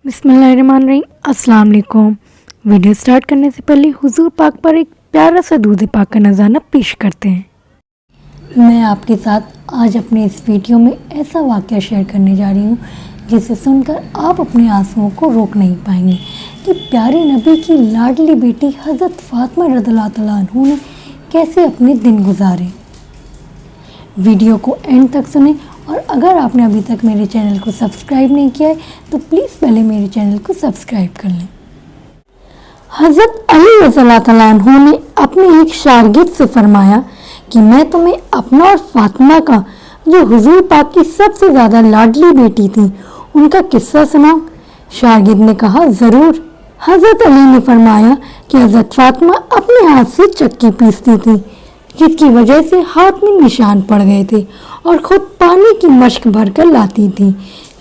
बिस्मिल्लाहिर्रहमानिर्रहीम। अस्सलाम वालेकुम। वीडियो स्टार्ट करने से पहले हुजूर पाक पर एक प्यारा सा दूध पाक का नज़ारा पेश करते हैं। मैं आपके साथ आज अपने इस वीडियो में ऐसा वाक़या शेयर करने जा रही हूँ जिसे सुनकर आप अपने आंसुओं को रोक नहीं पाएंगे कि प्यारे नबी की लाडली बेटी हज़रत फ़ातिमा रज़ियल्लाहु तआला अन्हा ने कैसे अपने दिन गुजारे। वीडियो को एंड तक सुनें और अगर आपने अभी तक मेरे चैनल को सब्सक्राइब नहीं किया है तो प्लीज़ पहले मेरे चैनल को सब्सक्राइब कर लें। हज़रत अली रज़ियल्लाहु तआला अन्हु ने अपने एक शागिर्द से फरमाया कि मैं तुम्हें अपना और फातिमा का, जो हुजूर पाक की सबसे ज़्यादा लाडली बेटी थी, उनका किस्सा सुनाऊं। शागिर्द ने कहा, ज़रूर। हज़रत अली ने फरमाया कि हज़रत फातिमा अपने हाथ से चक्की पीसती थी, जिसकी वजह से हाथ में निशान पड़ गए थे, और खुद पानी की मश्क भरकर लाती थी,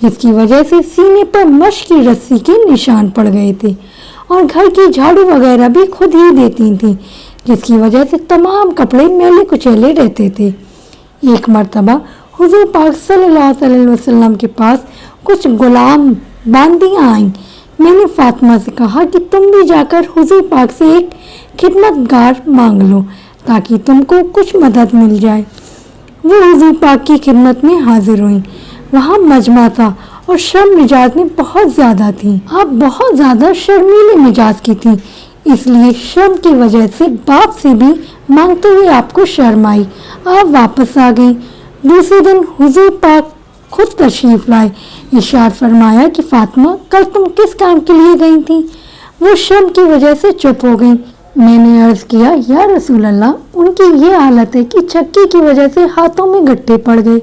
जिसकी वजह से सीने पर मश्क की रस्सी के निशान पड़ गए थे, और घर की झाड़ू वगैरह भी खुद ही देती थी, जिसकी वजह से तमाम कपड़े मैले कुचैले रहते थे। एक मर्तबा हुजूर पाक सल्लल्लाहु अलैहि वसल्लम के पास कुछ गुलाम बांदियाँ आईं। मैंने फातिमा से कहा कि तुम भी जाकर हुजूर पाक से एक खिदमतगार मांग लो ताकि तुमको कुछ मदद मिल जाए। वो हुजूर पाक की खिदमत में हाजिर हुई। वहाँ मजमा था और शर्म मिजाज में बहुत ज़्यादा थी। आप बहुत ज़्यादा शर्मीले मिजाज की थी, इसलिए शर्म की वजह से बाप से भी मांगते हुए आपको शर्म आई। आप वापस आ गई। दूसरे दिन हुजूर पाक खुद तशरीफ लाए। इरशाद फरमाया कि फातिमा, कल तुम किस काम के लिए गई थी? वो शर्म की वजह से चुप हो गई। मैंने अर्ज़ किया, या रसूल अल्लाह, उनकी ये हालत है कि चक्की की वजह से हाथों में गट्ठे पड़ गए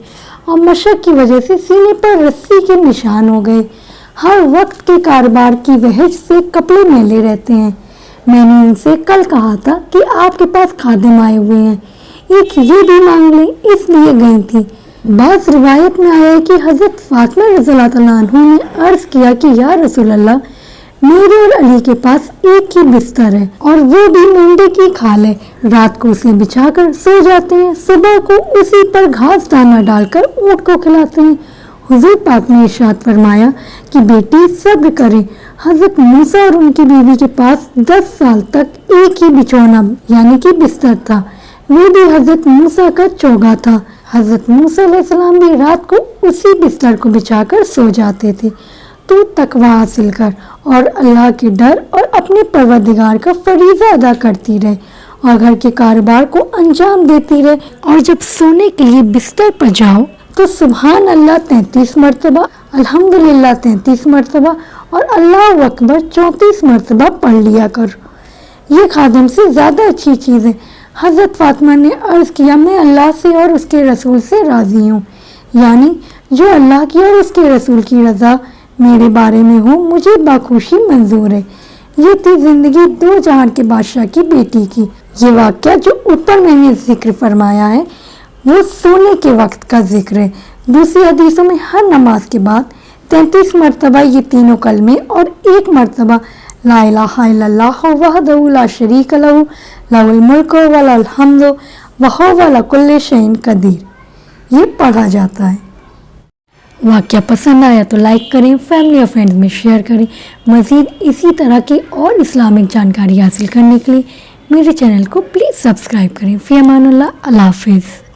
और मशक की वजह से सीने पर रस्सी के निशान हो गए। हर वक्त के कारोबार की वजह से कपड़े मैले रहते हैं। मैंने उनसे कल कहा था कि आपके पास खादिम आए हुए हैं, एक ये भी मांग लें, इसलिए गई थी। बाज़ रिवायत में आया है कि हज़रत फ़ातिमा रज़ियल्लाहु तआला अन्हा ने अर्ज़ किया कि या रसूल अल्लाह, मेरे और अली के पास एक ही बिस्तर है और वो भी मेंढे की खाल है। रात को उसे बिछाकर सो जाते हैं, सुबह को उसी पर घास दाना डालकर ऊँट को खिलाते हैं। हुजूर पाक ने इरशाद फरमाया कि बेटी सब्र करें। हज़रत मूसा और उनकी बीवी के पास 10 साल तक एक ही बिछौना यानी कि बिस्तर था। वे भी हज़रत मूसा का चोगा था। हज़रत मूसा अलैहिस्सलाम भी रात को उसी बिस्तर को बिछाकर सो जाते थे। तू तकवा हासिल कर और अल्लाह के डर और अपने परवरदिगार का फरीज़ा अदा करती रहे और घर के कारोबार को अंजाम देती रहे, और जब सोने के लिए बिस्तर पर जाओ तो सुबहान अल्लाह 33 मरतबा, अल्हम्दुलिल्लाह 33 मरतबा और अल्लाह अकबर 34 मरतबा पढ़ लिया कर। ये खादिम से ज़्यादा अच्छी चीज़ है। हज़रत फातिमा ने अर्ज़ किया, मैं अल्लाह से और उसके रसूल से राज़ी हूँ, यानी जो अल्लाह की और उसके रसूल की रज़ा मेरे बारे में हो, मुझे बाखुशी मंजूर है। ये थी ज़िंदगी दो जहान के बादशाह की बेटी की। ये वाक़या जो ऊपर मैंने जिक्र फरमाया है वो सोने के वक्त का जिक्र है। दूसरी हदीसों में हर नमाज के बाद 33 मरतबा ये तीनों कलमे और एक मरतबा ला इलाहा इल्लल्लाह वहदहू ला शरीक लहू लहुल मुल्कु व लहुल हम्दु व हुवा अला कुल्लि शैइन कदीर ये पढ़ा जाता है। वाक़या पसंद आया तो लाइक करें, फैमिली और फ्रेंड्स में शेयर करें। मज़ीद इसी तरह की और इस्लामिक जानकारी हासिल करने के लिए मेरे चैनल को प्लीज़ सब्सक्राइब करें। फ़ी अमानुल्लाह, अल्लाह हाफ़िज़।